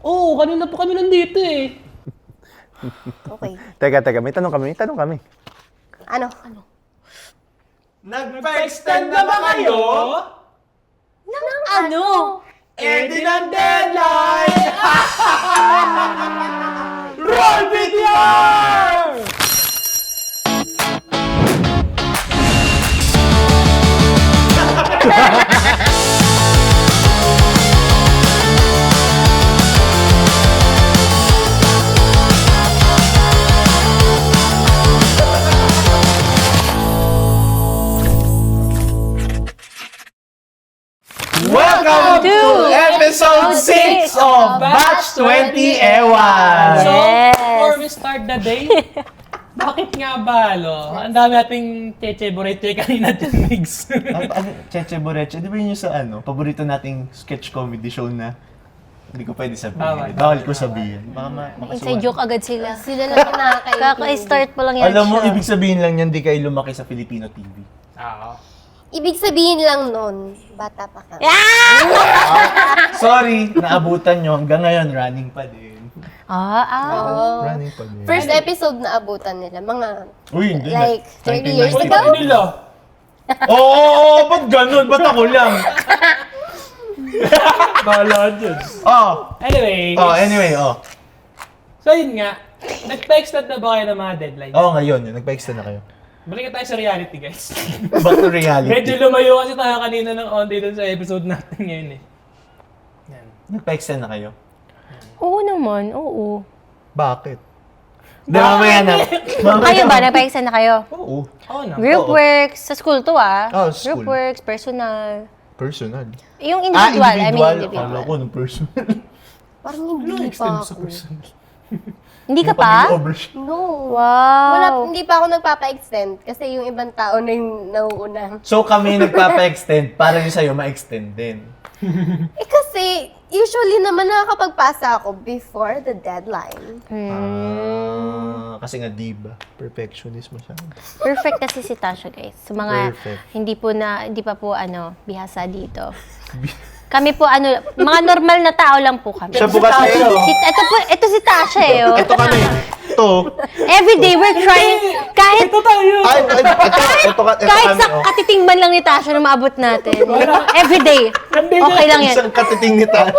Oo, kanina pa kami nandito eh. Okay. Teka, may tanong kami. Ano? Nag-extend na ba kayo? Ano? Eh di ng deadline! Roll video! Welcome to episode 6 of Batch 20 Ewan! So, Yes. before we start the day, bakit nga ba, Ang dami nating Cheche Borete kanina dyan, Migs. Cheche Boreche, di ba yun yung sa paborito nating sketch comedy show na hindi ko pwede sabihin. Bawal ko sabihin. Baka Inside joke agad sila. Sila lang kinakain. Kaka-start pa lang yan Alam mo, siya. ibig sabihin lang yan, di kayo lumaki sa Filipino TV. Oo. Ibig sabihin lang nun, bata pa ka. Sorry, naabutan nyo. Hanggang ngayon, running pa din. Oo. Running pa din. First episode na abutan nila, mga Uy, hindi like 30 years Uy, ago. bakit nila? Oo, ba't ganun? Ba't ako lang? Bahala dyan. Anyway. So yun nga, nagpa-extend na ba kayo ng mga deadlines? Ngayon, nagpa-extend na kayo. Balik tayo sa reality, guys. Back to reality. Medyo lumayo kasi tayo kanina ng onti dun sa episode natin ngayon eh. Yan. Nagpa-extend na kayo? Oo naman, oo. Bakit? Di, mamaya na. Kayo ba? Nagpa-extend na kayo? Oo. Oo na. Group works, sa school to Oh, school. Group works, personal. Personal. Yung individual, I mean Kala individual. ko ng personal. Parang hindi pa ako. Hindi ka pa? No. Wow. Wala, hindi pa ako nagpapa-extend kasi yung ibang tao na yung nauuna. So kami nagpapa-extend para yung sa'yo ma-extend din. Eh kasi, usually naman nakakapagpasa ako before the deadline. Kasi nga diba, perfectionist masyado. Perfect kasi si Tasha, guys. Sa mga Perfect. hindi pa po bihasa dito. Kami po mga normal na tao lang po kami. Siya po kasi, Ito si Tasha eh. Oh. ito kami, ito. Everyday we're trying kahit Ito tayo! Ito kahit kami, sa katitingman lang ni Tasha na maabot natin. Everyday. Okay lang yan. Isang katiting ni Tasha.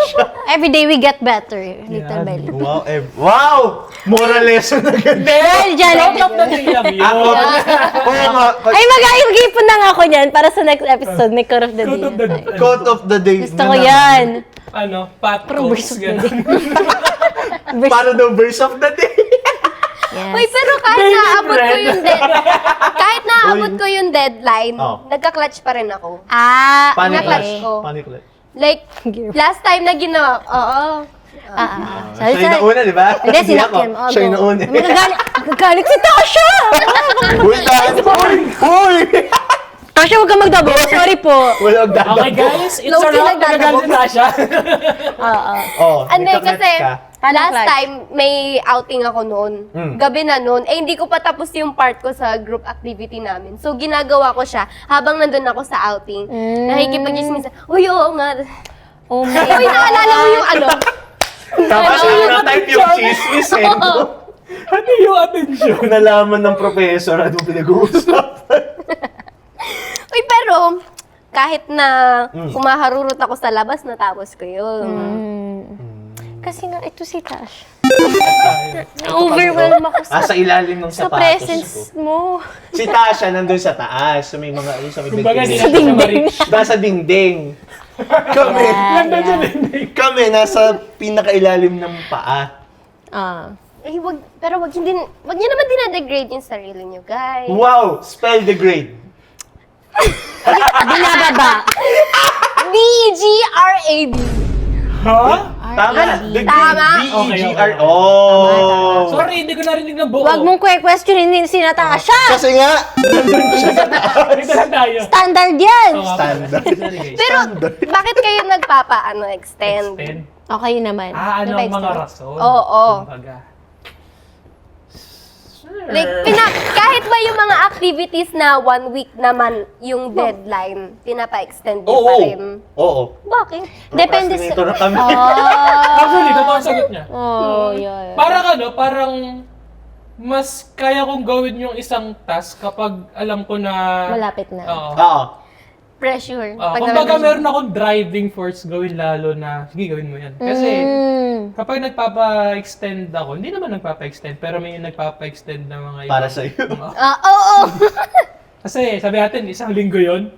Everyday we get better. Little by little. Wow, wow! Moral lesson na ganda. Dahil dyan. Top na din lang yun. Oo nga, Ay, mag-ipon na nga ako niyan para sa next episode. May quote of the day. Quote of the day. quote of the day. Gusto ko yan. Ano, pat Parang verse of the day. Para daw verse of the day. Yes. Uy, pero kahit naabot ko yung deadline, Oh. nagka-clutch pa rin ako. Panic Okay. clutch. Panic clutch. Like, last time na ginawa, oo. Siya yung nauna, di ba? Hindi, Hindi ako. sinakyan. Siya yung nauna. Magagalit si Tasha! Uy, Uy! Tasha, huwag kang magdabo. Sorry po. Wala ang dadaw. Okay guys, it's Low-key a wrap. nagdadabog. Nagagalit na siya. Ano nagka-clutch kasi, ka. last clutch? time, may outing ako noon. Gabi na noon. Eh, hindi ko pa tapos yung part ko sa group activity namin. So, ginagawa ko siya habang nandun ako sa outing. Nakikipag-chismis. Uy, oo nga. Oh my Uy, naalala mo yung ano? Tapos yung type yung chismis eh. Ano yung attention? Nalaman ng professor anong pinag-uusapan. Uy, pero, kahit na kumaharurot ako sa labas, natapos ko yun. Kasi nga, ito si Tasha. Na-overwhelm ako Sa ilalim ng sa sapatos presence ko. mo. Si Tasha nandun sa taas. So may mga, sa may Kumbaga, di bedroom. natin siya ma-reach. Nasa dingding. Kami, kami nasa pinakailalim ng paa. Eh, pero wag niyo naman dinadegrade yung sarili niyo, guys. Wow! Spell the grade. Binababa. D-E-G-R-A-D. Ha? Tama. The grade. Tama. D-E-G-R. Okay. Oh. Sorry, hindi ko narinig ng buo. Huwag mong questionin si Natasha. Kasi nga, Dito lang tayo. Standard yan. standard. Sorry guys. Pero, bakit kayo extend? Extend. Okay naman. Ano ang mga Nagpa-extend? rason? Oo. Kumbaga. Like, kahit ba yung mga activities na 1 week naman yung deadline, pinapa-extend niyo pa rin. Oo. Bakit? Depende sa... Procrastinator na kami. Actually, totoo ang sagot niya. Oh, yeah. Parang mas kaya kong gawin yung isang task kapag alam ko na... Malapit na. Oo. Oo. Pressure. Kumbaga meron akong driving force gawin lalo na, sige gawin mo yan. Kasi kapag nagpapa-extend ako, hindi naman nagpapa-extend, pero may nagpapa-extend na mga iba. Para sa'yo. Oo. Kasi sabi natin, isang linggo yon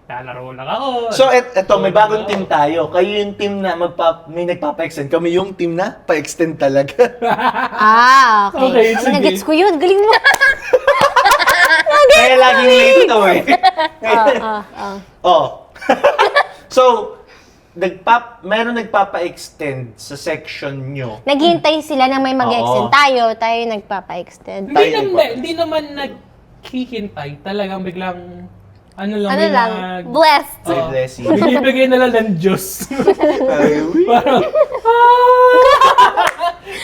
lalaro lang ako. So, eto, may bagong team tayo. Kayo yung team na may nagpapa-extend. Kami yung team na pa-extend talaga. Okay. Okay, sige. Nagets ko yun. Galing mo. Kaya laging late to eh. Oh. So, meron nagpapa-extend sa section nyo. Naghihintay sila na may mag-extend. Oo. Tayo nagpapa-extend. Hindi naman naghihintay. Talagang biglang, may Blessed. May blessing. Bigay na lang ng Diyos. Ay, uy. Parang,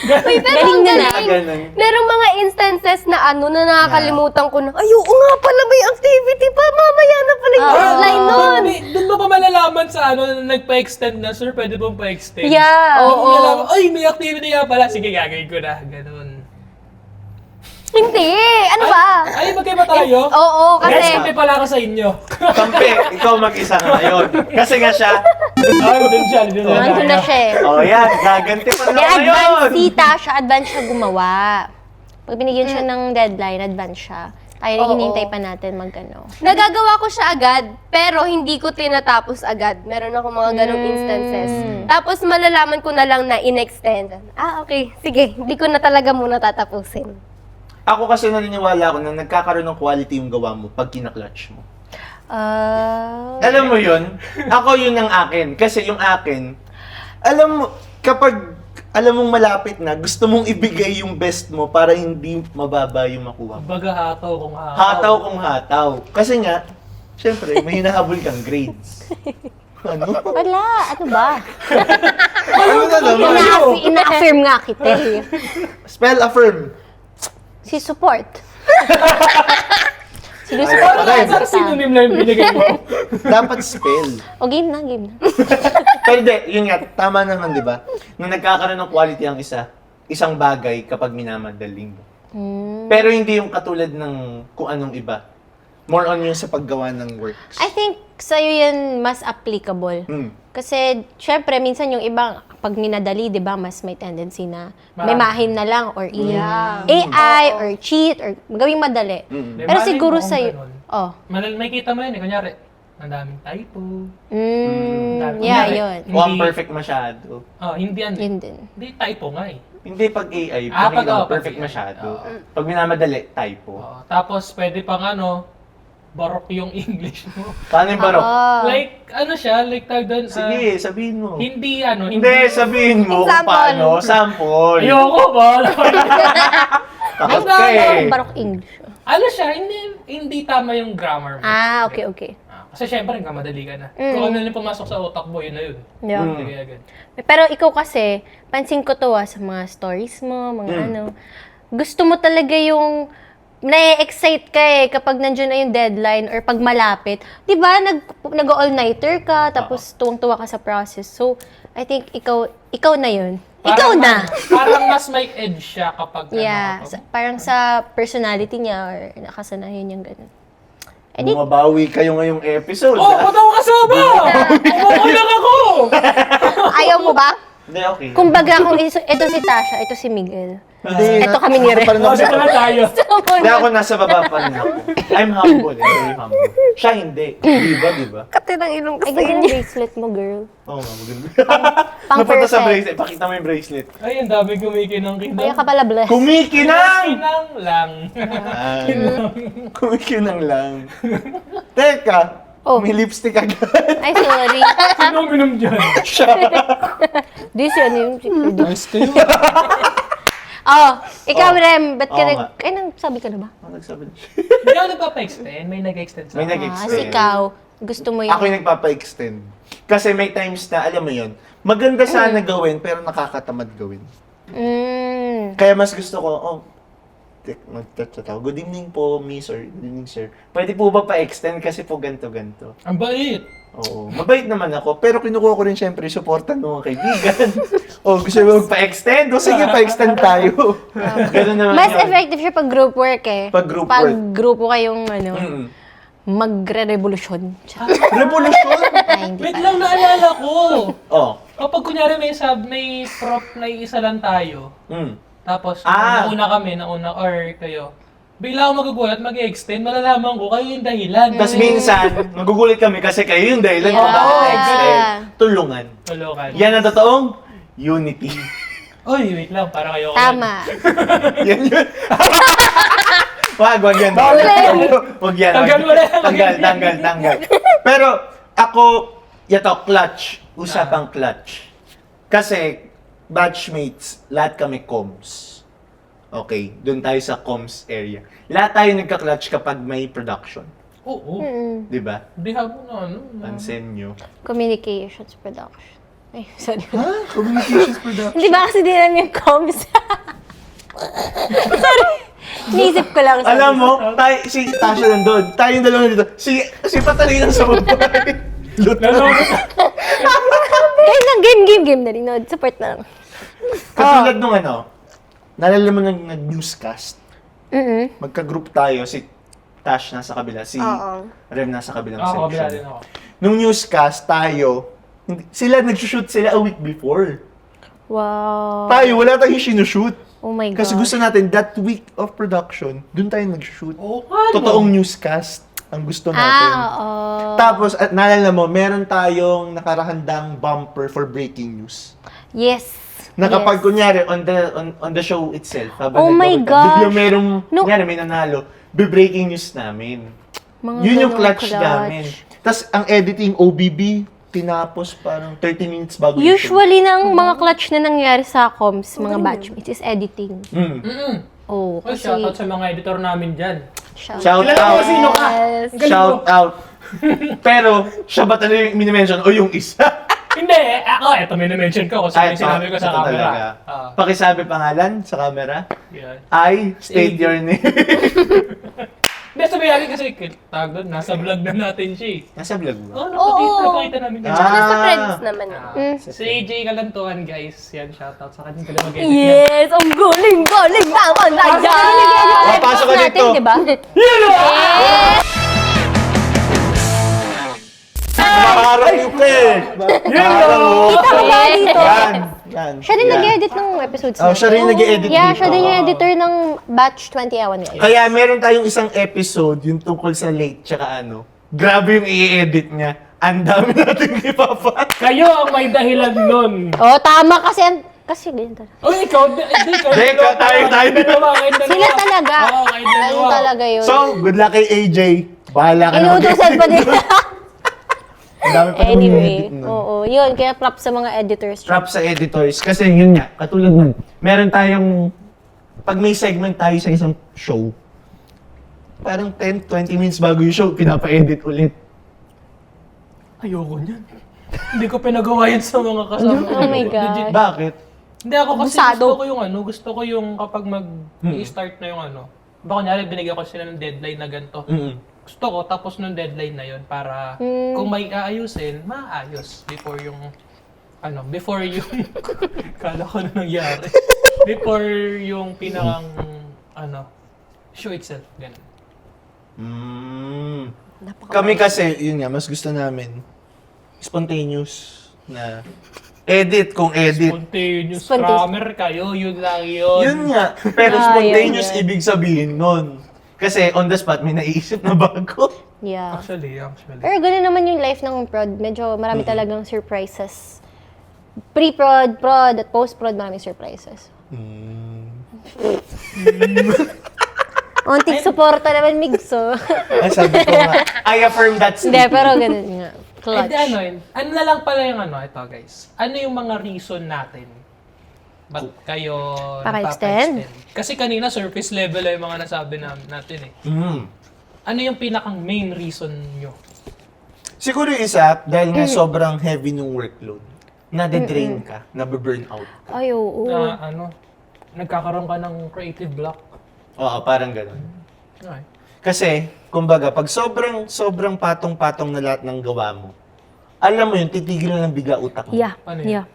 Uy, pero Galing ang na galing. ganun. Merong mga instances na na nakakalimutan ko na, ay, oo nga pala, may activity pa, mamaya na pala yung deadline nun. Doon mo pa malalaman sa na nagpa-extend na, sir, pwede pong pa-extend. Yeah. Doon mo malalaman, ay, may activity nga pala, sige, gagawin ko na. Ganun. Hindi, ano ba? Ay, magkaiba tayo? Oo, Guys, kasi, kampi pala ako sa inyo. Kampi, ikaw mag-isa na ngayon. Kasi nga siya, Doon siya. Nandun na siya eh. oh yan, gaganti pa na May ngayon. advance si Tasha, advance siya gumawa. Pag binigyan siya ng deadline, advance siya. Tayo Oo. hinihintay pa natin mag-ano. nagagawa ko siya agad, pero hindi ko tinatapos agad. Meron ako mga ganong instances. Tapos malalaman ko na lang na in-extend. Okay, sige, hindi ko na talaga muna tatapusin. Ako kasi naniniwala ako na nagkakaroon ng quality yung gawa mo pag kinaklatch mo. Alam mo yun? Ako yun ang akin. Kasi yung akin, alam mo, kapag alam mong malapit na, gusto mong ibigay yung best mo para hindi mababa yung makuha mo. Baga hataw kung hataw. Hataw kung hataw. Kasi nga, syempre, may hinahabol kang grades. Ano? Wala, ano ba? Ano na naman? Ina-affirm nga kita eh. Spell affirm. Si support. Parang sa synonym lang yung binigay mo. Dapat spell. O game na, game na. Pero di, yun nga, tama naman, di ba? Nung nagkakaroon ng quality ang isang bagay kapag minamadaling mo. Pero hindi yung katulad ng kung anong iba. More on yung sa paggawa ng works. I think sa'yo yan mas applicable. Kasi, syempre, minsan yung ibang, pag minadali, di ba, mas may tendency na may mahin na lang or AI or cheat or gawing madali. May Pero malay siguro mo kung sa'yo, ganun. May kita mo yun eh. Kunyari, ang daming typo. yeah, Kunyari, yun. O ang perfect masyado. Hindi yan. Yun din. Hindi typo nga eh. Hindi pag AI, Pag perfect AI. masyado. Pag minamadali, typo. Tapos pwede pang barok yung English mo. Paano yung barok? Like, siya, like tag doon. Sige, sabihin mo. Hindi, Hindi, sabihin mo kung Example. paano. Sample. Ayoko ba? Takot Basta, ka eh. Barok English. Siya, hindi tama yung grammar mo. Okay. Kasi syempre, madali ka na. Kung ano lang pumasok sa utak mo, yun na yun. Yeah. Hindi agad. Pero ikaw kasi, pansin ko to sa mga stories mo, mga gusto mo talaga yung na-excite ka kapag nandiyan na yung deadline or pag malapit. Di ba, nag-all-nighter ka, tapos tuwang-tuwa ka sa process. So, I think ikaw na yun. Ikaw na! Parang mas may edge siya kapag Yeah, parang sa personality niya or nakasanayan yung ganun. Bumabawi kayo ngayong episode. ba't ako kasama? Umukulang ako! Ayaw mo ba? Hindi, okay. Kumbaga, kung ito si Tasha, ito si Miguel. Hindi, Ito kami ni Re. Pa rin ako Dito na tayo. Hindi ako nasa baba pa rin ako. I'm humble, very humble. Siya hindi. Di ba? Kati ng ilong ko Ay, sa ganda ng inyo. bracelet mo, girl. Oo nga, maganda. Pang Napunta sa perfect. bracelet. Pakita mo yung bracelet. Ay, ang dami kumikinang-kinang. Kaya ka pala blessed. Kumikinang! Kinang lang. Kumikinang lang. Teka, may lipstick agad. Ay, sorry. Sino minom dyan? This yan yung Nice kayo. ikaw, Rem, ba't ka Oo nga. Ay, sabi ka na ba? Ano nagsabi na siya? Hindi ako nagpapa-extend. May nag-extend sa May akin. nag-extend. Kasi ikaw, gusto mo yung... Ako yung nagpapa-extend. Kasi may times na, alam mo yun, maganda sana gawin, pero nakakatamad gawin. Kaya mas gusto ko, mag-chat ako. Good evening po, miss, or good evening, sir. Pwede po ba pa-extend kasi po ganto-ganto? Ang bait. Oo. Mabait naman ako, pero kinukuha ko rin syempre supportan ng mga kaibigan. Gusto mo magpa-extend? Sige, pa-extend tayo. Ganun naman Mas yun. effective siya pag group work eh. Pag group Pag work. grupo kayong Mm. magre-revolusyon. Revolution? Ay, hindi Wait pa. lang, naalala ko. Oh. Kapag kunyari may prop na isa lang tayo, Mm. tapos Ah. nauna or kayo, bigla ako magugulat, mag-extend, malalaman ko kayo yung dahilan. Tapos minsan, magugulit kami kasi kayo yung dahilan kung Yeah. bakit na-extend. Tulungan. Tulokan. Yan ang totoong unity. Oy, wait lang, para kayo. Tama. Yan yun. Wag yan. Wag yan. Tanggal mo na. Tanggal. Pero ako, clutch. Usapang clutch. Kasi, batchmates, lahat kami comms. Okay, doon tayo sa comms area. Lahat tayo nagka-clutch kapag may production. Oo. Di ba? Di habo na ano. Pansin nyo. Communications production. Ay, sorry. Ha? Communications production? Hindi ba kasi din alam yung comms? Sorry. Naisip ko lang. Sorry. Alam mo, si Tasha nandun. Tayong dalawa dito. Si Patalay lang sa babae. Luto. Kaya lang, game na rin. No? Support na lang. Katulad nung nalala mo nag-newscast. Mm-mm. Magka-group tayo, si Tash nasa kabila, si Oo. Rem nasa kabilang Ako, kabila section. din ako. Nung newscast tayo, sila nag-shoot sila a week before. Wow. Tayo, wala tayong sinushoot. Oh my God. Kasi gusto natin, that week of production, dun tayo nag-shoot. Oo, ano? Totoong newscast ang gusto natin. Oo. Tapos, at naalala mo, meron tayong nakarahandang bumper for breaking news. Yes. Na kapag Yes. kunyari on the show itself, habang Oh my nagbabat- gosh. biglang merong, No. kunyari may nanalo, be-breaking news namin. Mga Yun yung ganong clutch namin. Tapos ang editing OBB, tinapos parang 30 minutes bago yung show. Usually, ng mga clutch na nangyari sa comms, mga batchmates, is editing. Mm. Mm-mm. Oh, Oy, kasi... shoutout sa mga editor namin dyan. Shout Kilala out. mo sino ka? Yes. Shout out. Pero, siya ba talaga yung minimension o yung isa? Hindi, ako, eto minimension ko kasi may sinabi ko sa ito camera. talaga. Pakisabi pangalan sa camera. Yan. I state your name. Hindi, sabihin kasi, tawag doon, nasa vlog na natin siya eh. Nasa vlog mo. Napakita namin yun. Ah. Nasa friends naman. Si AJ Kalantuan, guys. Yan, shoutout sa kanya. Pwede mag-edit Yes! Ang galing naman na Oh, pasok ka dito. Natin, di ba? Maharang yung pre. Maharang mo. Kita ko ba dito? Yan. Siya din Yan. nag-edit ng episodes Oh, siya rin nag-edit Yeah, dito. siya din yung editor ng Batch 21 guys. Kaya meron tayong isang episode, yung tungkol sa late, tsaka grabe yung i-edit niya. Ang dami natin ipapat. Kayo ang may dahilan nun. Oh, tama kasi ganyan talaga. Oh, ikaw, hindi, kayo. Hindi, dalawa, tayo. kayong dalawa. Sila talaga. Oo, kayong Ayun dalawa. talaga yun. So, good luck kay AJ. Bahala ka na Inuutosan pa din. Ang dami pa naman Anyway, i-edit nun. oo. Yun, kaya props sa mga editors. Trap sa editors. Kasi yun nga, katulad nun, meron tayong, pag may segment tayo sa isang show, parang 10-20 minutes bago yung show, pinapa-edit ulit. Ayoko niyan. Hindi ko pinagawa yan sa mga kasama. Oh my God. Legit. Bakit? Hindi ako kasi Abusado. gusto ko yung kapag mag-i-start na yung baka kunyari binigyan ko sila ng deadline na ganito. Gusto ko tapos nung deadline na yon para kung may aayusin, maayos before yung kala ko na nangyari. Before yung pinakang show itself, ganun. Kami kasi, yun nga, mas gusto namin, spontaneous na edit kung edit. Spontaneous, Spontaneous. scammer kayo, yun lang yun. Yun nga, pero Ah, spontaneous yun. ibig sabihin nun. Kasi on the spot, may naiisip na bago. Yeah. Actually. Pero gano'n naman yung life ng prod. Medyo marami talagang surprises. Pre-prod, prod, at post-prod, maraming surprises. Untik suporta naman, Migso. Ay, sabi ko nga, I affirm that Hindi, statement. pero ganun nga. Clutch. Ano na lang pala yung ito guys. Ano yung mga reason natin? Ba't kayo Papa-extend? nagpapa-extend? Kasi kanina surface level lang yung mga nasabi natin eh. Ano yung pinakang main reason nyo? Siguro yung isa, dahil nga sobrang heavy nung workload. Nade-drain ka, nabe-burn out. Ay, oo. Na nagkakaroon ka ng creative block? Oo, parang ganun. Okay. Kasi, kumbaga, pag sobrang patong-patong na lahat ng gawa mo, alam mo yun, titigil na ng bigla utak mo. Yeah. Paano yun? Yeah.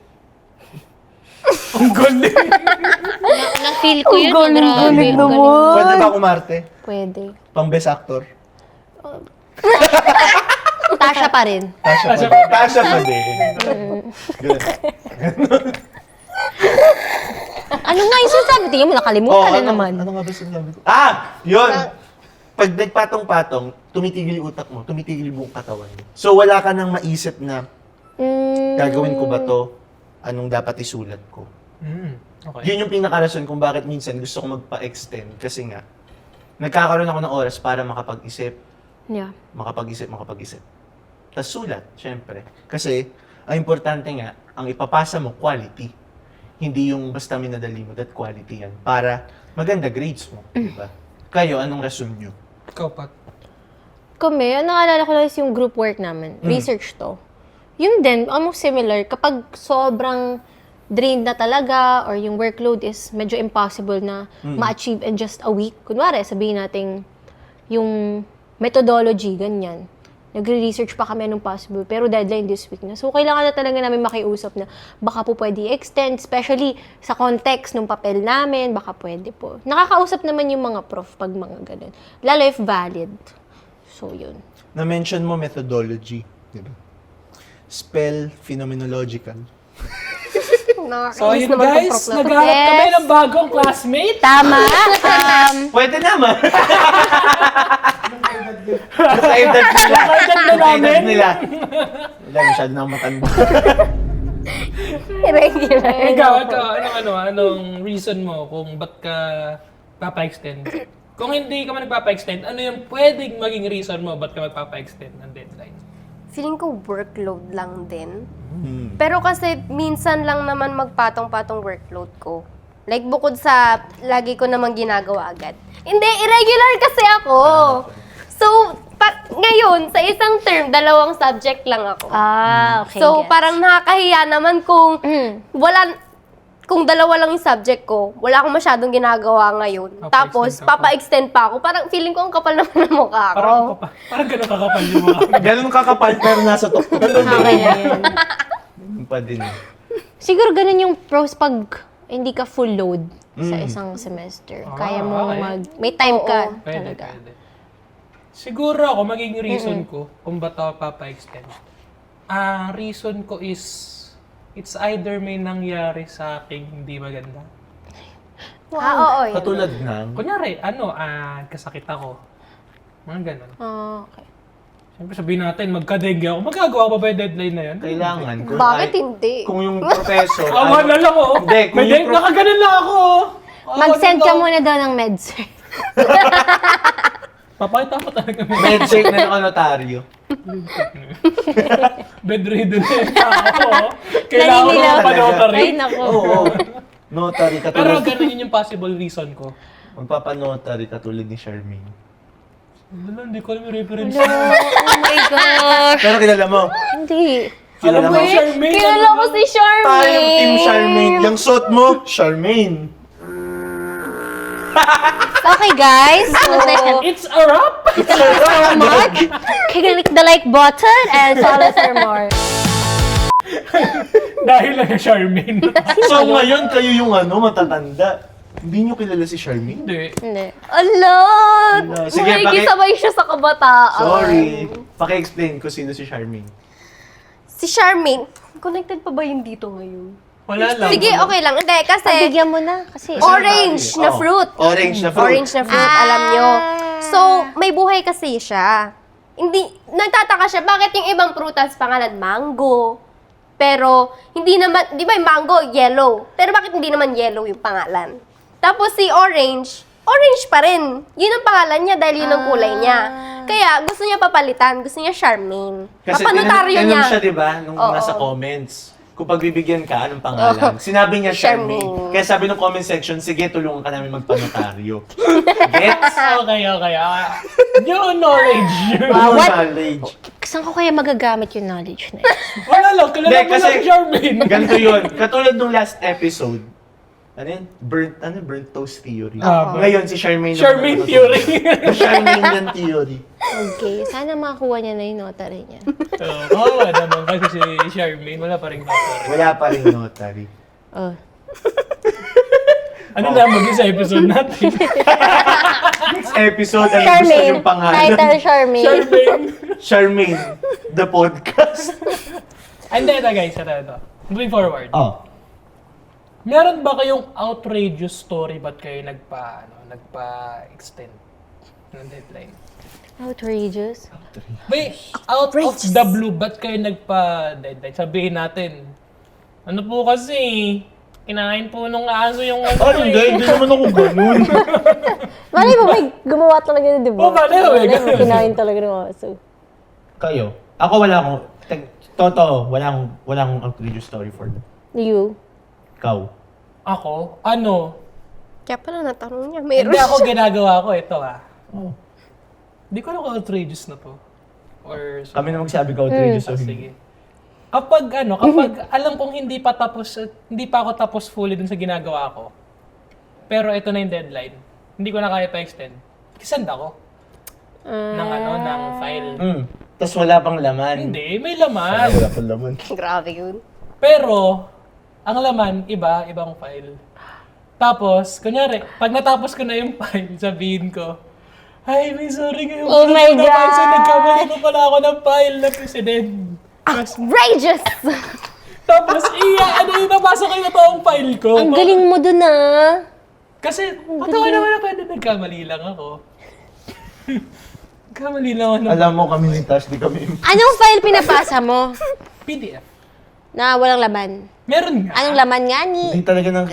Ang galing! Na-feel ko yun. Grabe. galing Ang galing. Pwede ba kumarte? Pwede. Pang best actor? Tasha pa rin. Tasha pa din. Ganun. Ano nga yung sinasabi? Tingnan mo, nakalimutan na naman. Ano nga ba sinabi ko? Yun! Pag nagpatong-patong, tumitigil yung utak mo, tumitigil yung buong katawan mo. So, wala ka nang maisip na, gagawin ko ba to? Anong dapat isulat ko? Okay. Yun yung pinaka-rason kung bakit minsan gusto ko magpa-extend. Kasi nga, nagkakaroon ako ng oras para makapag-isip. Yeah. Makapag-isip. Tapos sulat, syempre. Kasi, ang importante nga, ang ipapasa mo, quality. Hindi yung basta minadali mo, that quality yan. Para maganda grades mo, di ba? Kayo, anong rason nyo? Ikaw, Pat. Kami, ang naalala ko lang is yung group work namin. Research to. Yun din, almost similar. Kapag sobrang drained na talaga or yung workload is medyo impossible na ma-achieve in just a week. Kunwari, sabihin natin yung methodology, ganyan. Nagre-research pa kami anong possible, pero deadline this week na. So, kailangan na talaga namin makiusap na baka po pwede extend, especially sa context ng papel namin, baka pwede po. Nakakausap naman yung mga prof pag mga ganun. Lalo if valid. So, yun. Na-mention mo methodology, di ba? Spell phenomenological. So, ayun guys, naghahanap kami ng bagong classmate. Tama. Pwede naman! Sa edad nila. Sa edad nila. Wala, masyado na matanda. Irregular. Ikaw, anong reason mo kung ba't ka papa-extend? Kung hindi ka man nagpapa-extend, ano yung pwedeng maging reason mo ba't ka magpapa-extend ng deadline? Feeling ko workload lang din. Pero kasi minsan lang naman magpatong-patong workload ko. Like bukod sa lagi ko namang ginagawa agad. Hindi, irregular kasi ako. So, ngayon, sa isang term, 2 subject lang ako. Okay. So, gets. parang nakakahiya naman kung 2 lang yung subject ko, wala akong masyadong ginagawa ngayon. Tapos, papa-extend pa ako. Parang feeling ko ang kapal naman ng mukha ko. Parang gano'n kakapal yung mga. Ganun kakapal pero nasa tuktok. Okay na yun. Ganun pa din. Siguro ganun yung pros pag hindi ka full load sa isang semester. Kaya mo okay. may time ka Pwede. talaga. Siguro ako, magiging reason ko kung ba't ako papa-extend. Ang reason ko is, it's either may nangyari sa akin hindi maganda. Oo, yun. Katulad ng... Kunyari, kasakit ako. Mga ganun. Okay. Siyempre sabihin natin, magka-dengue ako. Magagawa pa ba yung deadline na yan? Kailangan. Bakit hindi? Kung yung professor... Awa na lang oh. Hindi, kung yung Nakaganon lang ako oh. Mag-send ka muna daw ng meds. Papakita ko talaga may medcheck na ng notaryo. bedridden na yung tao. oh. Kailangan ko Naninilaw. ng panotary. Ay, nako. Oo. Notary Pero katulad... ganun yun yung possible reason ko. Magpapanotary katulad ni Charmaine. Wala, hindi ko alam yung reference. Oh my gosh. Pero kilala mo, Hindi. Alam mo mo? yung Charmaine? Kilala ko si Charmaine! tayong team Charmaine. Yung suot mo, Charmaine. Okay, guys. So, It's a wrap! so much. Click the like button and follow us for more. Dahil lang yung Charmaine. So ngayon, kayo yung matatanda. Hindi nyo kilala si Charmaine? Hindi. Hindi. Ala! Sige, Makikisabay siya sa kabataan. Sorry. Paki-explain ko sino si Charmaine. Si Charmaine, connected pa ba yun dito ngayon? Wala lang. Sige, okay lang. Hindi, kasi Bigyan mo na kasi. orange na Oh, fruit. Orange na fruit. Orange na fruit, alam nyo. So, may buhay kasi siya. Hindi, nagtataka siya, bakit yung ibang prutas pangalan mango? Pero, hindi naman, di ba yung mango, yellow. Pero bakit hindi naman yellow yung pangalan? Tapos si orange, orange pa rin. Yun ang pangalan niya dahil yun ang kulay niya. Kaya, gusto niya papalitan. Gusto niya Charmaine. Kasi Papanotaryo tinanong niya. siya, di ba, nung Oo. nasa comments. Kung pagbibigyan ka, anong pangalan? Sinabi niya Charmaine. Charmaine. Kaya sabi ng comment section, sige, tulungan ka namin magpanotaryo. Gets? Okay. New knowledge. what? Knowledge. Saan ko kaya magagamit yung knowledge na yun? Wala lang. Kilala Hindi, mo lang Charmaine. Ganito yun. Katulad nung last episode, Burnt toast theory. Oo. Ngayon, si Charmaine. Charmaine naman theory. Charmaine theory. Okay, sana makakuha niya na yung notary niya. Oo, naman. Kasi si Charmaine, wala pa rin notary. Wala pa rin notary. Oh. Ano na maging sa episode natin? Next episode, ano gusto Charmaine. yung pangalan? Title Charmaine. Charmaine. Charmaine, the podcast. And then, guys, ito. Moving forward. Oh. Meron ba kayong outrageous story ba't kayo nagpa-extend ng deadline? Outrageous. May out of the blue, ba't kayo nagpa-deadline? Sabihin natin, ano po kasi, kinain po nung aso yung Hindi naman ako ganun. Malay mo, may gumawa talaga na, di ba? Oo, malay mo, may ganun. Kinain talaga ng aso. Kayo? Ako wala akong, totoo, wala akong outrageous story for them. You? Ikaw? Ako? Kaya pala natanong niya, meron Hindi ako siya. ginagawa ko, ito Oh. Hindi ko alam kung outrageous na to. Or Kami na magsabi ka outrageous. Ah, sige. Kapag alam kong hindi pa ako tapos fully dun sa ginagawa ko, pero ito na yung deadline, hindi ko na kaya pa-extend, kisend ako ng file. Tapos wala pang laman. Hindi, may laman. Wala pang laman. Grabe yun. Pero, ang laman, ibang file. Tapos, kunyari, pag natapos ko na yung file, sabihin ko, ay, may sorry ngayon. Oh my God! Kasi nagkamali pa pala ako ng file na president. Outrageous! Tapos, nabasa ko yung toong file ko. Ang galing mo dun ah. Kasi, patawa naman na pwede nagkamali lang ako. Nagkamali lang ako ng Alam mo kami ni Tash, di kami Anong file pinapasa mo? PDF. Na walang laman. Meron nga. Anong laman nga ni? Hindi talaga nang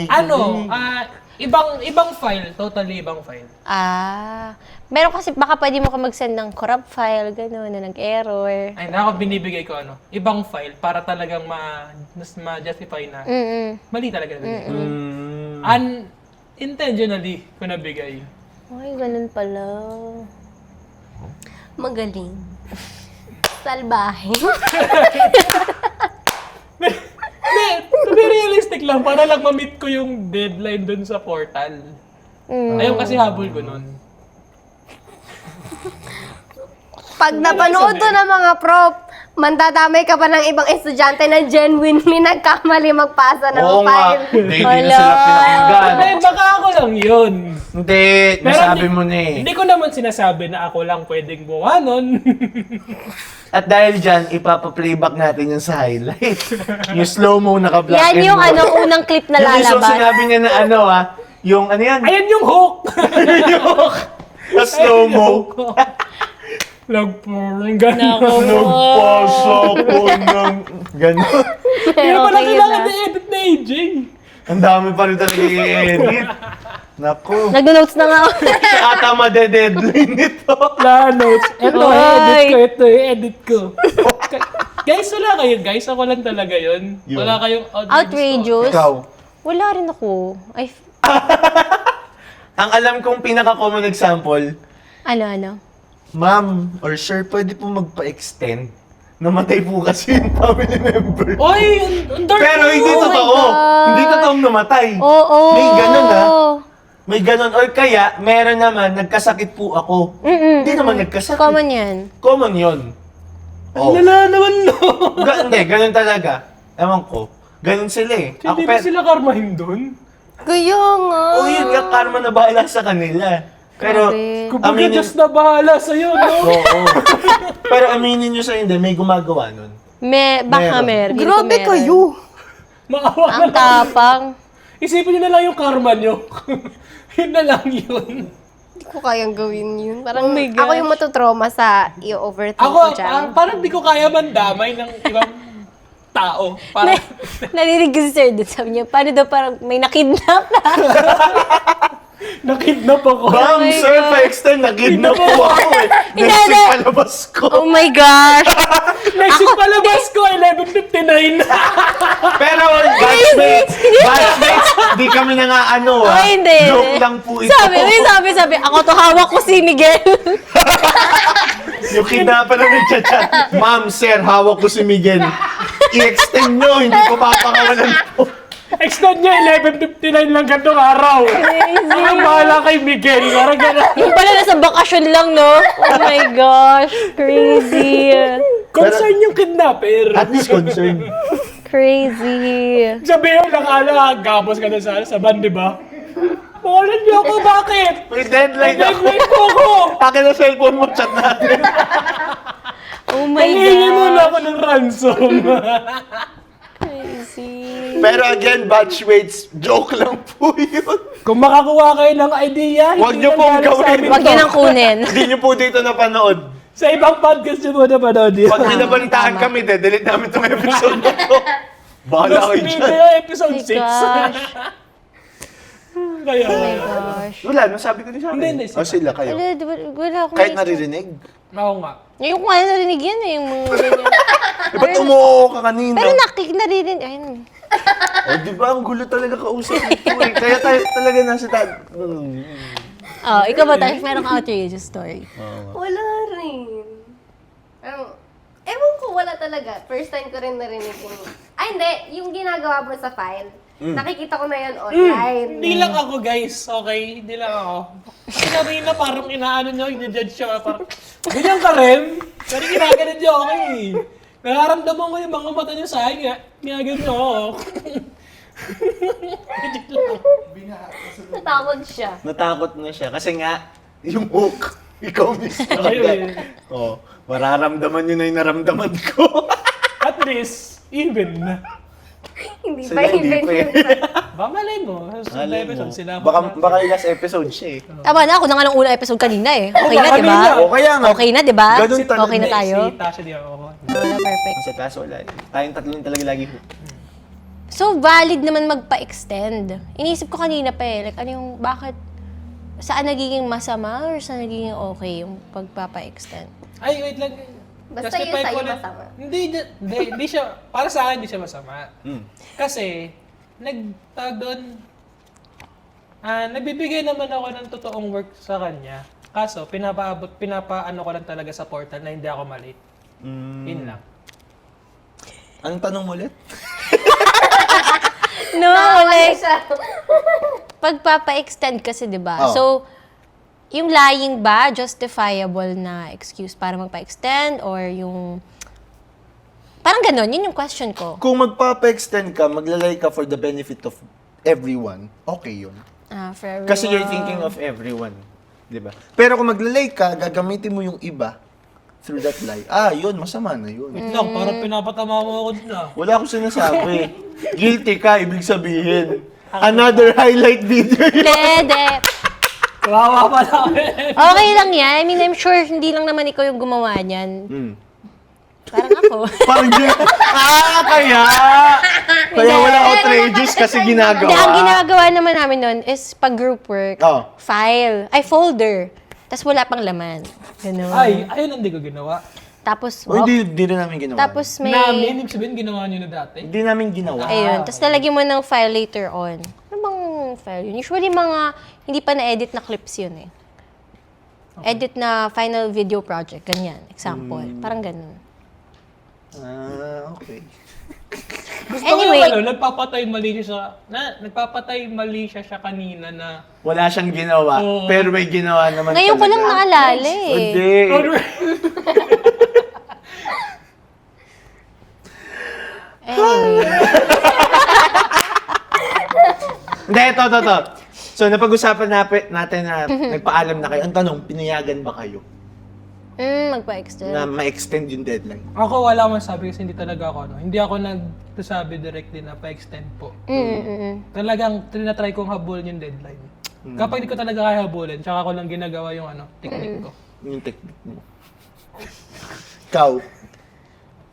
Ibang file. Totally ibang file. Meron kasi baka pwede mo ka mag-send ng corrupt file, gano'n, na nag-error. Ay, ako binibigay ko ibang file para talagang ma-justify na mali talaga nabigay. Unintentionally ko nabigay. Ay, ganun pala. Magaling. Salbahe. To be realistic lang, para lang ma-meet ko yung deadline dun sa portal. Ayun kasi habol ko nun. Pag napanood to ng mga prof, mandadamay ka pa ng ibang estudyante na genuinely nagkamali magpasa ng Oo nga. file. Hindi na sila pinakinggan. Hindi, baka ako lang yun. Hindi, nasabi mo na eh. Hindi ko naman sinasabi na ako lang pwedeng buwa nun. At dahil dyan, ipapa-playback natin yung sa highlight. Yung slow-mo naka-black Yan and yung white. unang clip na Yung isang lalabas. sinabi niya na yung ano yan? Ayan yung hook! Na slow-mo. Nagpurong gano'n. Nagpasa ko ng gano'n. Hindi Pero pala okay kailangan na. na-edit na AJ. Ang dami pa rin talaga i-edit. Naku. Nag-notes na nga ako. Siya ata made-deadline nito. La notes. Ito, Ay. edit ko. Guys, wala kayo guys. Ako lang talaga yun. Yun. Wala kayong Outrageous? Ikaw. Wala rin ako. Ang alam kong pinaka-common example, Ano? ma'am or sir, pwede po magpa-extend. Namatay po kasi yung family member. Oy, ang dark Pero hindi Oh my totoo. God. Hindi totoong namatay. Oo. May ganun May ganun. Or kaya, meron naman, nagkasakit po ako. Hindi naman nagkasakit. Common yan. Common yun. Oh. Lala naman no. Hindi, ganun talaga. Ewan ko. Ganun sila eh. Hindi ba sila karmahin dun? Kaya nga. Oh, yun nga, karma na bahala sa kanila. Pero, Grabe. Kumbaga, aminin, Diyos na bahala sa'yo, no? oo. Pero aminin nyo sa hindi, may gumagawa nun. Baka Meron. meron. Grabe kayo. Maawa na Ang lang. tapang. Isipin nyo na lang yung karma nyo. Yun na lang yun. Hindi ko kayang gawin yun. Parang Oh my ako gosh. yung matutrauma sa i-overthink Ako, ko dyan. parang di ko kaya mandamay ng ibang tao. Parang, Narinig ko si Sir dun. Sabi niya, paano daw parang may nakidnap na? nakidnap ako. Bam, my sir, God. pa-extend, nakidnap po ako eh. Hindi, Next week hindi. palabas ko. Oh my gosh! Next week palabas ko, 11:59. Pero, batchmates, di kami na nga Ay, hindi. Joke lang po ito. Sabi, ako to hawak ko si Miguel. Yung kidnapan na nagchat-chat, ma'am, sir, hawak ko si Miguel. I-extend nyo, hindi ko papakawalan po. Extend niya 11:59 lang gantong araw. Ang bahala kay Miguel. Parang gano'n. Yung pala nasa bakasyon lang, no? Oh my gosh, crazy. Concern yung kidnapper. At least concerned. Crazy. Sabi yun lang, gabos ka na sa van, di ba? Pawalan niyo ako, bakit? May deadline ako. Deadline ko ako. Akin na cellphone mo, chat natin. Oh my Nangihingi mo na God. ako ng ransom. Crazy. Pero again, batchmates, joke lang po yun. Kung makakuha kayo ng idea, Huwag hindi niyo na pong galing sa gawin. amin Huwag to. yun ang kunin. Hindi niyo po dito napanood. Sa ibang podcast niyo po napanood yun. Pag binabalitaan kami, delete namin itong episode na to. Bahala Lost kayo dyan. Video episode Oh my 6. gosh. Kaya, Oh my gosh. Wala, nasabi ko din sa akin. Hindi, O sila kayo. Wala, wala akong Kahit naisip. naririnig. ako nga. Ngayon ko nga narinig yan eh, yung mga ganyan. Eh, ba't umuoo ka kanina? Pero naririnig. Ayun. O, di ba? Ang gulo talaga kausap nito eh. Kaya tayo talaga nasa Oh, ikaw ba tayo? Meron kang outrageous story. Wala rin. Ewan ko, wala talaga. First time ko rin narinig yung... Ay, hindi. Yung ginagawa mo sa file. Nakikita ko na yan online. Hindi lang ako, guys. Okay? Hindi lang ako. Sinabi na parang inaano nyo, i-judge siya. Parang, ganyan ka rin. Pero ginaganon nyo, okay. Nararamdaman ko yung mga mata nyo sa akin. Ginaganon nyo ako. Natakot siya. Natakot na siya. Kasi nga, yung hook, ikaw mismo. Ayun. Oh, mararamdaman yun na yung naramdaman ko. At least, even na. Hindi Sila pa hindi even pa eh. yun. Ba, malay mo. Sa Malay episode mo. sila. Baka last episode siya eh. Tama na, ako na nga ng unang episode kanina eh. Okay na, di ba? kanina. O kaya nga. Okay na, di ba? Ganun talaga. Okay na tayo? Si Tasha di ako. Wala, perfect. Sa taas wala eh. Tayong tatlo talaga lagi hook. So, valid naman magpa-extend. Iniisip ko kanina pa eh, like ano yung, bakit, saan nagiging masama or saan nagiging okay yung pagpapa-extend? Ay, wait lang. Basta yun Justify sa'yo ko lang. masama. Hindi siya, para sa akin, hindi siya masama. Mm. Kasi, nagtag doon, nagbibigay naman ako ng totoong work sa kanya. Kaso, pinapaano ko lang talaga sa portal na hindi ako malate. Yun lang. Anong tanong mo ulit? No, Nakakawala like, siya. pagpapa-extend kasi, di ba? Oh. So, yung lying ba, justifiable na excuse para magpa-extend or yung... Parang ganon, yun yung question ko. Kung magpapa-extend ka, maglalay ka for the benefit of everyone, okay yun. For everyone. Kasi you're thinking of everyone. Di ba? Pero kung maglalay ka, gagamitin mo yung iba through that lie. Yun, masama na yun. Wait lang, parang pinapatama mo ako dun ah. Wala akong sinasabi. Guilty ka, ibig sabihin. Another highlight video yun. Pwede. Kawawa pa lang. Okay lang yan. I mean, I'm sure hindi lang naman ikaw yung gumawa niyan. Parang ako. Parang kaya! Kaya wala outrageous kasi ginagawa. Hindi, ang ginagawa naman namin nun is pag group work, Oh. file, folder. Tapos wala pang laman. Ganun. Ay, ayun hindi ko ginawa. Tapos, O, hindi rin namin ginawa. tapos may... Namin, ibig sabihin, ginawa nyo na dati. Hindi namin ginawa. Ayun. Tapos lalagyan mo ng file later on. Ano bang file yun? Usually mga hindi pa na-edit na clips yun eh. Edit na final video project. Ganyan. Example. Parang ganun. Okay. Gusto Anyway. ko yung nagpapatay mali siya siya kanina na Wala siyang ginawa, Oo. pero may ginawa naman Ngayon ko lang talaga. naalala eh. Hindi. Anyway. Hindi, ito. So, napag-usapan natin na nagpaalam na kayo. Ang tanong, pinayagan ba kayo Magpa-extend. na ma-extend yung deadline? ako wala akong sabi kasi hindi talaga ako hindi ako nagsasabi directly na pa-extend po. Talagang tinatry kong habulin yung deadline. Kapag di ko talaga kaya habulin, tsaka ko lang ginagawa yung technique ko. Yung technique mo. Ikaw,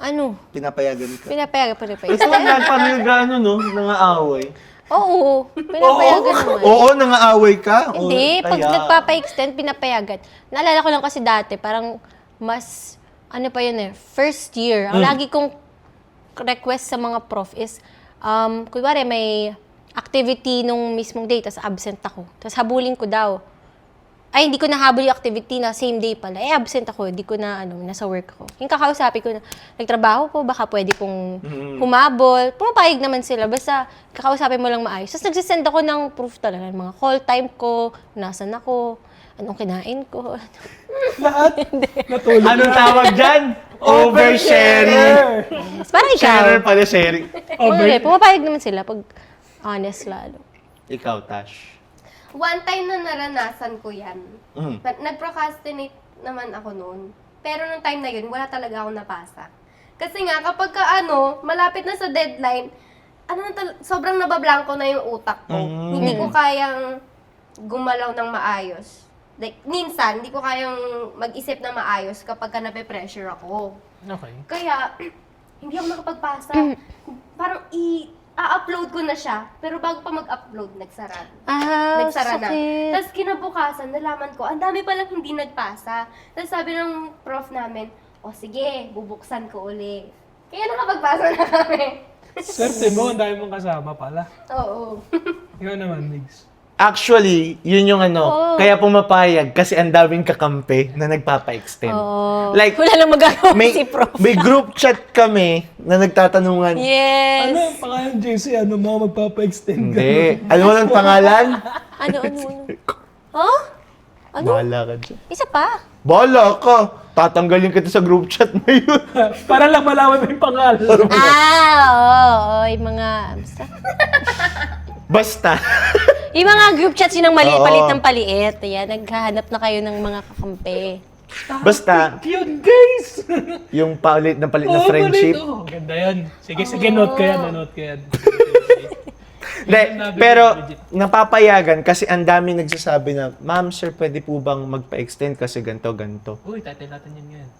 Ano? pinapayagan ka. Pinapayagan pa rin pa. Ito nga, paano yung gaano, no? Nangaaway. Oo. Pinapayagan naman. Oo, nangaaway ka? O, Hindi, pag kaya? nagpapa-extend, pinapayagan. Naalala ko lang kasi dati, parang mas, ano pa yun eh, first year. Ang lagi kong request sa mga prof is, kunwari may activity nung mismong day, tapos absent ako. Tapos habulin ko daw. ay, hindi ko nahabol yung activity na same day pala. Eh, absent ako. Hindi ko na, nasa work ako. Yung kakausapin ko na, nagtrabaho po, baka pwede pong humabol. Pumapayag naman sila. Basta, kakausapin mo lang maayos. Tapos, nagsisend ako ng proof talaga. Mga call time ko, nasan ako, anong kinain ko. Lahat. Natulog. Anong tawag dyan? Oversharing. Parang ikaw. Sharer pala sharing. Okay, pumapayag naman sila pag honest lalo. Ikaw, Tash. One time na naranasan ko yan. Mm. Nag-procrastinate naman ako noon. Pero nung time na yun, wala talaga akong napasa. Kasi nga, kapag malapit na sa deadline, sobrang nabablanko na yung utak ko. Hindi ko kayang gumalaw ng maayos. Like, minsan, hindi ko kayang mag-isip na maayos kapag ka nape-pressure ako. Okay. Kaya, hindi ako nakapagpasa. Parang a-upload ko na siya, pero bago pa mag-upload, nagsara na. Sakit. Tapos kinabukasan, nalaman ko, ang dami palang hindi nagpasa. Tapos sabi ng prof namin, o sige, bubuksan ko uli. Kaya nakapagpasa na kami. Swerte mo, ang dami mong kasama pala. Oo. Ikaw naman, Migs. Actually, yun yung kaya pumapayag kasi ang daming kakampi na nagpapa-extend. Oo. Like, Wala lang magagawa si prof. may group chat kami na nagtatanungan. Yes. Ano ang pangalan, JC? Ano mo magpapa-extend ka? Hindi. Alam mo lang pangalan? Ano? Huh? Ano? Bahala ka dyan. Isa pa. Bahala ka. Tatanggalin kita sa group chat na yun. Para lang malaman mo yung pangalan. Oo. Yung mga... Basta. Yung mga group chats, yun ang maliit, Oo. palit ng paliit. Ayan, naghahanap na kayo ng mga kakampi. Basta, Cute, guys! yung palit na palit na Oo, friendship. palit, oh. Ganda yan. Sige, note ko yan, note ko yan. De, pero napapayagan kasi ang dami nagsasabi na, Ma'am, sir, pwede po bang magpa-extend kasi ganto. Uy, title natin yan ngayon.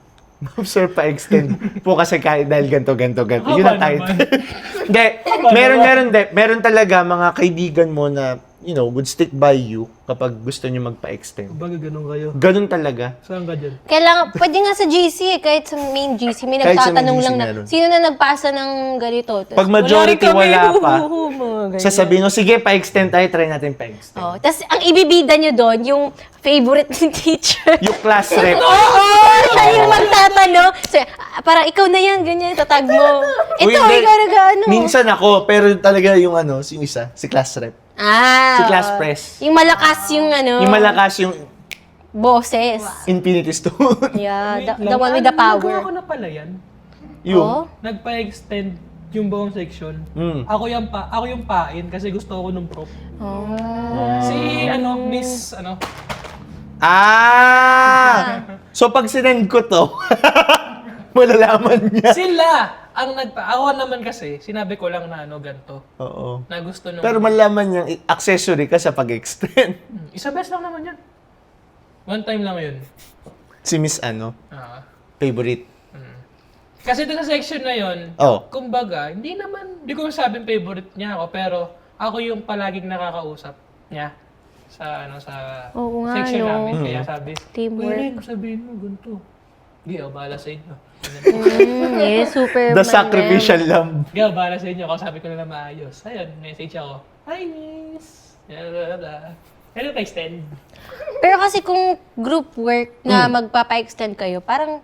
Ma'am, sir, pa-extend po kasi kahit dahil ganto. Haba Yun ang title. naman. Hindi, meron talaga mga kaibigan mo na, would stick by you kapag gusto nyo magpa-extend. Baga ganun kayo. Ganun talaga. Saan ka dyan? Kailangan, pwede nga sa GC kahit sa main GC, may Kahit sa main nagtatanong GC lang na, meron. sino na nagpasa ng ganito? Tapos, Pag majority wala pa, mga ganyan. sasabihin, sige, pa-extend tayo, try natin pa-extend. Oh, tapos ang ibibida nyo doon, yung favorite ni teacher. Yung class rep. Siya yung magtatanong. So, parang ikaw na yan, ganyan, tatag mo. Ito, Uy, hindi. ikaw nag-ano. Minsan ako, pero talaga yung yung isa, si class rep. Si class oo. press. Yung malakas yung Yung malakas yung boses. Infinity Stone. Yeah, Wait the lang. one with the Nagawa power. ko na pala yan. yung, Nagpa-extend yung buong section. Mm. Ako yung pain kasi gusto ko nung prof. Oh. Si Miss So pag sinend ko to, malalaman niya. Sila ang ako naman kasi sinabi ko lang na ganto. Oo. Na gusto nung Pero malalaman niya, accessory ka sa pag-extend. Isa best lang naman yan. One time lang yun. Si Miss favorite. Kasi doon sa section na yun, Oh. kumbaga, hindi ko sabing favorite niya ako, pero ako yung palaging nakakausap niya sa Oo nga, section no? namin. Kaya sabi, Teamwork. Uy, Ren, sabihin mo, ganito. Hindi, bahala sa inyo. Yeah, super The sacrificial lamb. Hindi, bahala sa inyo. Kasabi ko na maayos. Ayun, message ako. Hi, miss. Ano pa-extend? Pero kasi kung group work na magpapa-extend kayo, parang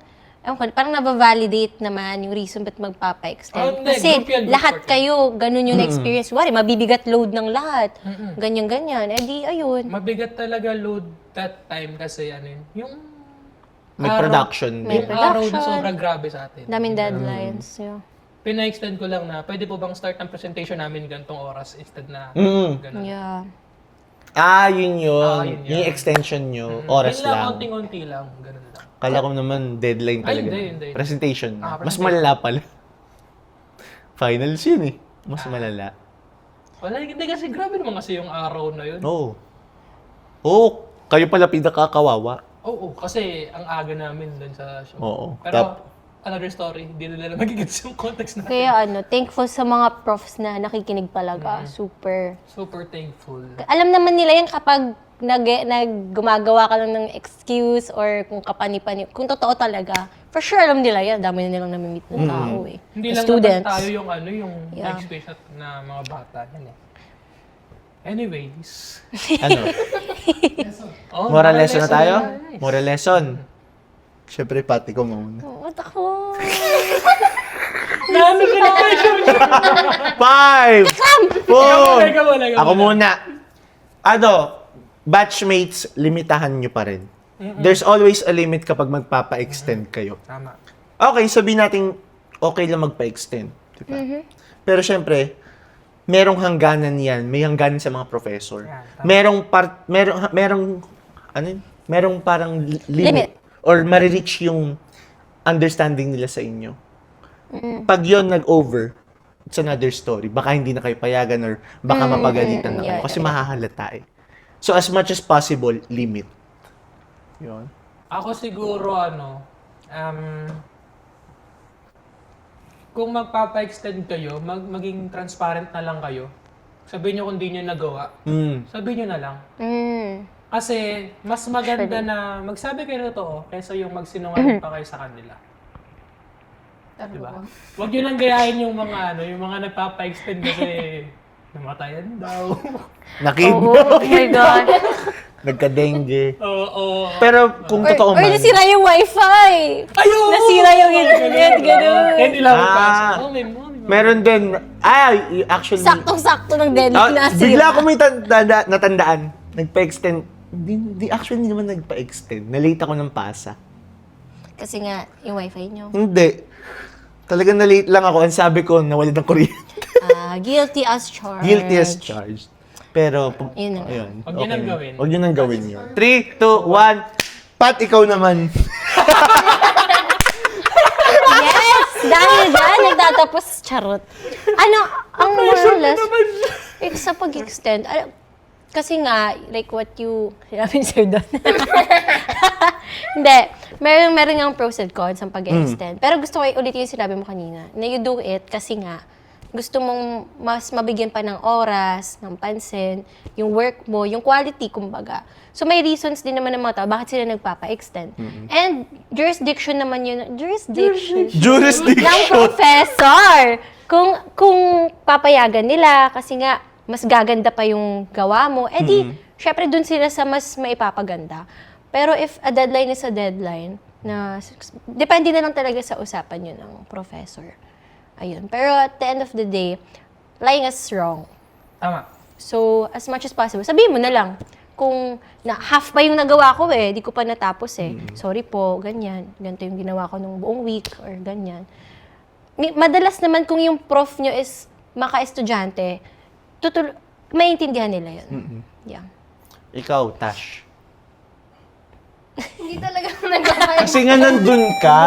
nabavalidate naman yung reason ba't magpapa-extend. Hindi, Kasi group yan, group lahat work. kayo, ganun yung experience. Wari, mabibigat load ng lahat. Ganyan-ganyan. Eh di, ayun. Mabigat talaga load that time kasi yung May araw- production. May Yung araw na production. sobrang grabe sa atin. Daming deadlines. Yeah. Pina-extend ko lang na, pwede po bang start ng presentation namin ganitong oras instead na Mm. ganun. Yeah. Yun yun. Yun Yung yun. extension nyo, oras Yun lang, lang. konting-unti lang. Ganun lang. Kala ko naman deadline Ay, talaga. hindi. Presentation. Mas Presentation. malala pala. Finals yun Mas malala. Wala, hindi kasi grabe naman kasi yung araw na yun. Oo. Kayo pala pinakakawawa. Oo, kasi ang aga namin dun sa show. Oo. Pero, another story, hindi nila magigits yung context natin. Kaya thankful sa mga profs na nakikinig talaga. Super. Super thankful. Alam naman nila yan kapag gumagawa ka lang ng excuse or kung kapani-pani. Kung totoo talaga, for sure alam nila yan. Dami na nilang namimit ng tao eh. Hindi lang Students. naman tayo yung Yeah. experience na mga bata yan eh. Anyways. Ano? Oh, Moral lesson na tayo? Nice. Moral lesson. Siyempre, pati ko muna. What ako? Naano siya na pressure siya. 5, 4, Ikaw muna. ako muna. Batchmates, limitahan nyo pa rin. There's always a limit kapag magpapa-extend kayo. Tama. Okay, sabihin natin okay lang magpa-extend. Diba? Pero syempre, merong hangganan yan. May hangganan sa mga professor. Yeah, tama. Merong parang limit. Or marireach yung understanding nila sa inyo. Pag yon nag-over, it's another story. Baka hindi na kayo payagan or baka mapagalitan na kayo. Yeah, Kasi mahahalata eh. So as much as possible, limit. Yun. Ako siguro, kung magpapa-extend kayo, maging transparent na lang kayo. Sabihin nyo kung di nyo nagawa. Sabihin nyo na lang. Kasi, mas maganda na magsabi kayo na totoo kaysa yung magsinungaling pa kayo sa kanila. Diba? Huwag nyo lang gayahin yung mga yung mga nagpapa-extend kasi namatayan daw. Oh my God. Nagka-dengue. Oo. Pero kung totoo Or man. nasira yung wifi. Ayun! Nasira yung internet, gano'n. Hindi lang Ah. magpasa. Oh, may Meron din, actually, Saktong-sakto ng deadline nasira. bigla ko may natandaan. Nagpa-extend. Hindi actually hindi naman nagpa-extend. Na-late ako ng pasa. Kasi nga, yung wifi nyo. Hindi. Talagang na-late lang ako. Ang sabi ko, nawalan ng kuryente. Guilty as charged. Guilty as charged. Pero, Yun na nga. ayun. Huwag yun ang gawin. Huwag yun ang gawin yun. 3, 2, 1. Pat, ikaw naman. Yes! Dahil dyan, nagtatapos charot. Ang morales, sa pag-extend, kasi nga, like what you, sinabi ni Sir Don. Hindi. Meron nga pros and cons ang pag-extend. Pero gusto ko ulitin yung sinabi mo kanina, na you do it kasi nga, gusto mong mas mabigyan pa ng oras, ng pansin, yung work mo, yung quality, kumbaga. So may reasons din naman ng mga tao bakit sila nagpapa-extend. And jurisdiction naman yun. Jurisdiction. ng professor. Kung papayagan nila, kasi nga, mas gaganda pa yung gawa mo, edi, syempre dun sila sa mas maipapaganda. Pero if a deadline is a deadline, depende na lang talaga sa usapan yun ng professor. Ayun. Pero at the end of the day, lying is wrong. Tama. So, as much as possible, sabihin mo na lang. Kung half pa yung nagawa ko di ko pa natapos Sorry po, ganyan. Ganito yung ginawa ko nung buong week or ganyan. Madalas naman kung yung prof nyo is maka-estudyante, maintindihan nila yun. Yeah. Ikaw, Tash. Hindi talaga ako nagpapayag. Kasi nga nandun ka.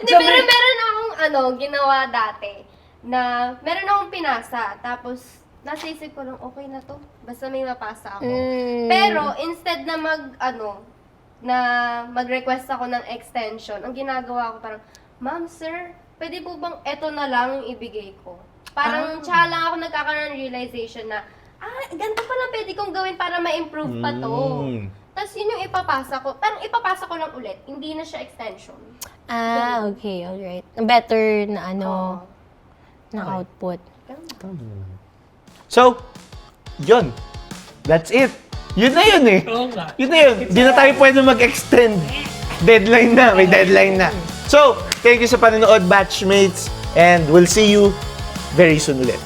Hindi, pero meron akong ginawa dati na meron akong pinasa. Tapos, nasa isip ko lang, okay na to. Basta may mapasa ako. Pero, instead na mag-request ako ng extension, ang ginagawa ko parang, Ma'am, sir, pwede po bang eto na lang yung ibigay ko? Parang tsaka lang ako nagkakaroon ng realization na, ganito pala pwede kong gawin para ma-improve pa to. Tapos yun yung ipapasa ko. Parang ipapasa ko lang ulit. Hindi na siya extension. Okay, alright. Better na na output. So, yun. That's it. Yun na yun eh. Oo nga. Yun na yun. Hindi na tayo pwede mag-extend. Deadline na. May deadline na. So, thank you sa panonood, batchmates. And we'll see you very soon ulit.